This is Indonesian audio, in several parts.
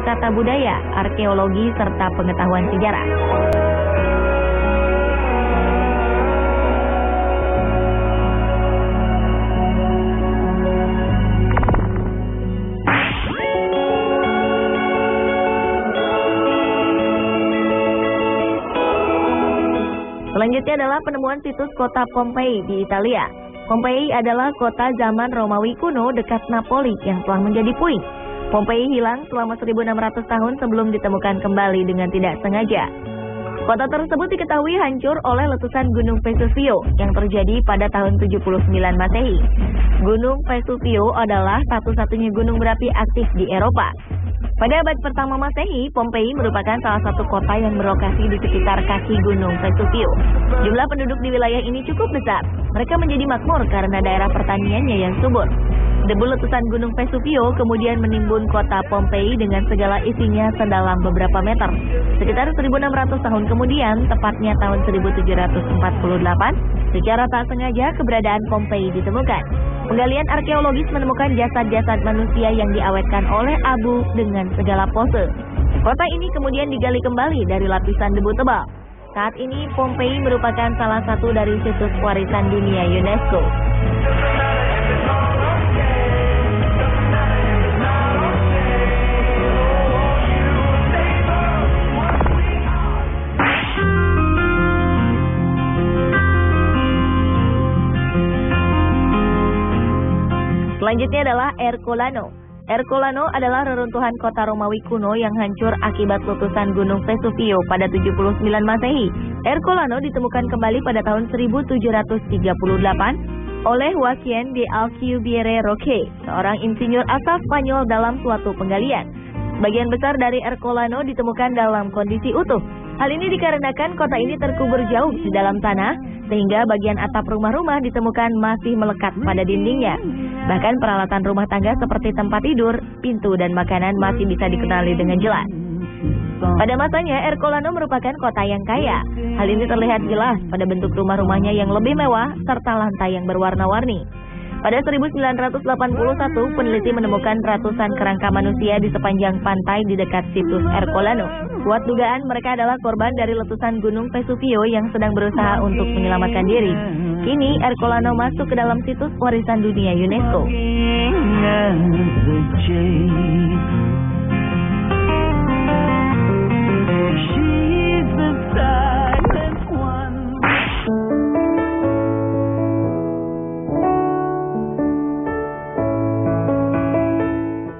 wisata budaya, arkeologi, serta pengetahuan sejarah. Selanjutnya adalah penemuan situs kota Pompei di Italia. Pompei adalah kota zaman Romawi kuno dekat Napoli yang telah menjadi puing. Pompei hilang selama 1.600 tahun sebelum ditemukan kembali dengan tidak sengaja. Kota tersebut diketahui hancur oleh letusan Gunung Vesuvio yang terjadi pada tahun 79 Masehi. Gunung Vesuvio adalah satu-satunya gunung berapi aktif di Eropa. Pada abad pertama Masehi, Pompei merupakan salah satu kota yang berlokasi di sekitar kaki Gunung Vesuvio. Jumlah penduduk di wilayah ini cukup besar. Mereka menjadi makmur karena daerah pertaniannya yang subur. Debu letusan Gunung Vesuvio kemudian menimbun kota Pompei dengan segala isinya sedalam beberapa meter. Sekitar 1.600 tahun kemudian, tepatnya tahun 1748, secara tak sengaja keberadaan Pompei ditemukan. Penggalian arkeologis menemukan jasad-jasad manusia yang diawetkan oleh abu dengan segala pose. Kota ini kemudian digali kembali dari lapisan debu tebal. Saat ini Pompei merupakan salah satu dari situs warisan dunia UNESCO. Selanjutnya adalah Ercolano. Ercolano adalah reruntuhan kota Romawi kuno yang hancur akibat letusan Gunung Vesuvio pada 79 Masehi. Ercolano ditemukan kembali pada tahun 1738 oleh Joaquín de Alcubierre Roque, seorang insinyur asal Spanyol dalam suatu penggalian. Sebagian besar dari Ercolano ditemukan dalam kondisi utuh. Hal ini dikarenakan kota ini terkubur jauh di dalam tanah, sehingga bagian atap rumah-rumah ditemukan masih melekat pada dindingnya. Bahkan peralatan rumah tangga seperti tempat tidur, pintu, dan makanan masih bisa dikenali dengan jelas. Pada masanya, Ercolano merupakan kota yang kaya. Hal ini terlihat jelas pada bentuk rumah-rumahnya yang lebih mewah, serta lantai yang berwarna-warni. Pada 1981, peneliti menemukan ratusan kerangka manusia di sepanjang pantai di dekat situs Ercolano. Kuat dugaan mereka adalah korban dari letusan Gunung Vesuvio yang sedang berusaha untuk menyelamatkan diri. Kini Ercolano masuk ke dalam situs warisan dunia UNESCO.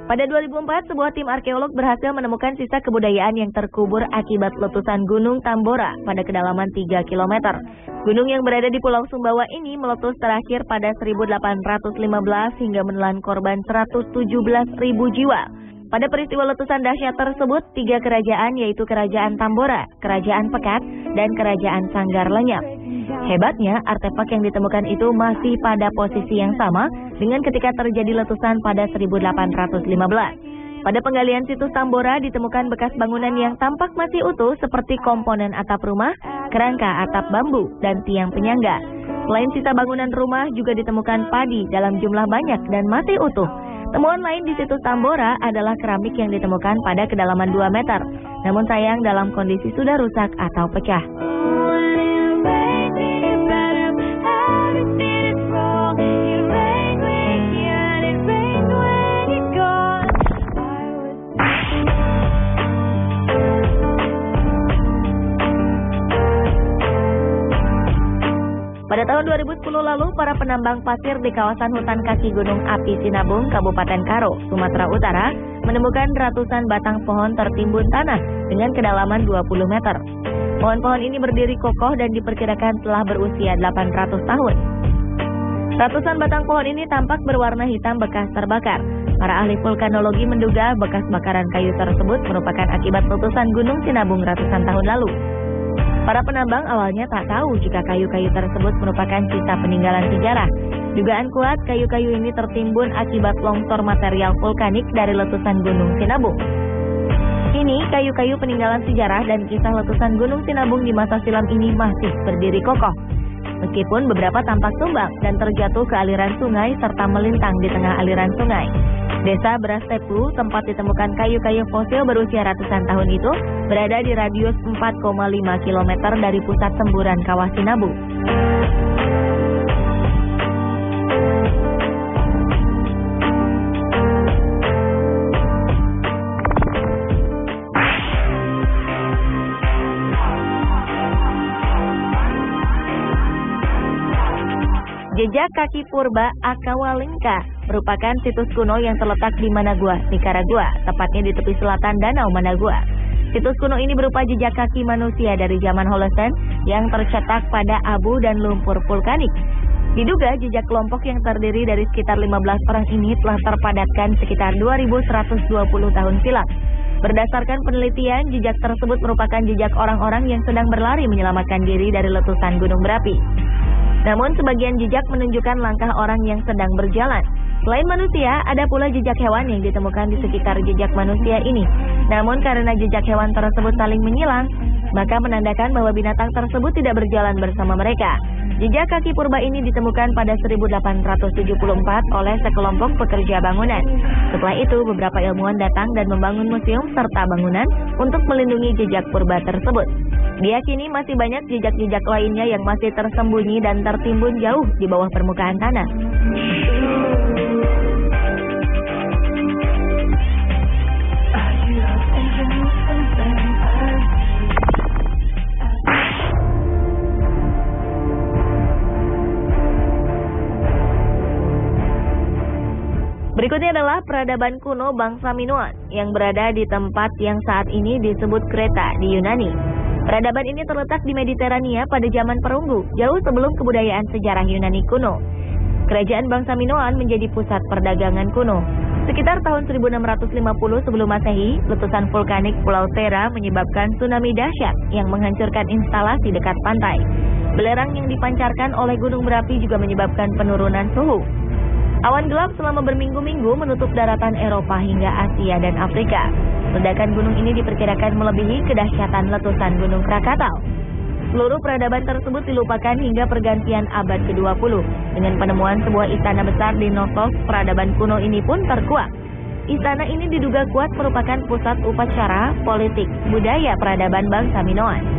Pada 2004, sebuah tim arkeolog berhasil menemukan sisa kebudayaan yang terkubur akibat letusan Gunung Tambora pada kedalaman 3 km. Gunung yang berada di Pulau Sumbawa ini meletus terakhir pada 1815 hingga menelan korban 117.000 jiwa. Pada peristiwa letusan dahsyat tersebut, 3 kerajaan yaitu Kerajaan Tambora, Kerajaan Pekat, dan Kerajaan Sanggar lenyap. Hebatnya, artefak yang ditemukan itu masih pada posisi yang sama dengan ketika terjadi letusan pada 1815. Pada penggalian situs Tambora ditemukan bekas bangunan yang tampak masih utuh seperti komponen atap rumah, kerangka atap bambu, dan tiang penyangga. Selain sisa bangunan rumah juga ditemukan padi dalam jumlah banyak dan masih utuh. Temuan lain di situs Tambora adalah keramik yang ditemukan pada kedalaman 2 meter. Namun sayang dalam kondisi sudah rusak atau pecah. Pada tahun 2010 lalu, para penambang pasir di kawasan hutan kaki Gunung Api Sinabung, Kabupaten Karo, Sumatera Utara, menemukan ratusan batang pohon tertimbun tanah dengan kedalaman 20 meter. Pohon-pohon ini berdiri kokoh dan diperkirakan telah berusia 800 tahun. Ratusan batang pohon ini tampak berwarna hitam bekas terbakar. Para ahli vulkanologi menduga bekas bakaran kayu tersebut merupakan akibat letusan Gunung Sinabung ratusan tahun lalu. Para penambang awalnya tak tahu jika kayu-kayu tersebut merupakan sisa peninggalan sejarah. Dugaan kuat kayu-kayu ini tertimbun akibat longsor material vulkanik dari letusan Gunung Sinabung. Kini, kayu-kayu peninggalan sejarah dan kisah letusan Gunung Sinabung di masa silam ini masih berdiri kokoh. Meskipun beberapa tampak tumbang dan terjatuh ke aliran sungai serta melintang di tengah aliran sungai. Desa Brasteplu, tempat ditemukan kayu-kayu fosil berusia ratusan tahun itu, berada di radius 4,5 km dari pusat semburan Kawah Sinabu. Jejak kaki purba Akawalingka merupakan situs kuno yang terletak di Managua, Nicaragua, tepatnya di tepi selatan Danau Managua. Situs kuno ini berupa jejak kaki manusia dari zaman Holocene yang tercetak pada abu dan lumpur vulkanik. Diduga jejak kelompok yang terdiri dari sekitar 15 orang ini telah terpadatkan sekitar 2120 tahun silam. Berdasarkan penelitian, jejak tersebut merupakan jejak orang-orang yang sedang berlari menyelamatkan diri dari letusan gunung berapi. Namun sebagian jejak menunjukkan langkah orang yang sedang berjalan. Selain manusia, ada pula jejak hewan yang ditemukan di sekitar jejak manusia ini. Namun karena jejak hewan tersebut saling menyilang, maka menandakan bahwa binatang tersebut tidak berjalan bersama mereka. Jejak kaki purba ini ditemukan pada 1874 oleh sekelompok pekerja bangunan. Setelah itu, beberapa ilmuwan datang dan membangun museum serta bangunan untuk melindungi jejak purba tersebut. Diyakini masih banyak jejak-jejak lainnya yang masih tersembunyi dan tertimbun jauh di bawah permukaan tanah. Berikutnya adalah peradaban kuno bangsa Minoan yang berada di tempat yang saat ini disebut Kreta di Yunani. Peradaban ini terletak di Mediterania pada zaman perunggu, jauh sebelum kebudayaan sejarah Yunani kuno. Kerajaan bangsa Minoan menjadi pusat perdagangan kuno. Sekitar tahun 1650 sebelum Masehi, letusan vulkanik Pulau Thera menyebabkan tsunami dahsyat yang menghancurkan instalasi dekat pantai. Belerang yang dipancarkan oleh gunung berapi juga menyebabkan penurunan suhu. Awan gelap selama berminggu-minggu menutup daratan Eropa hingga Asia dan Afrika. Ledakan gunung ini diperkirakan melebihi kedahsyatan letusan Gunung Krakatau. Seluruh peradaban tersebut dilupakan hingga pergantian abad ke-20. Dengan penemuan sebuah istana besar di Knossos, peradaban kuno ini pun terkuak. Istana ini diduga kuat merupakan pusat upacara, politik, budaya peradaban bangsa Minoan.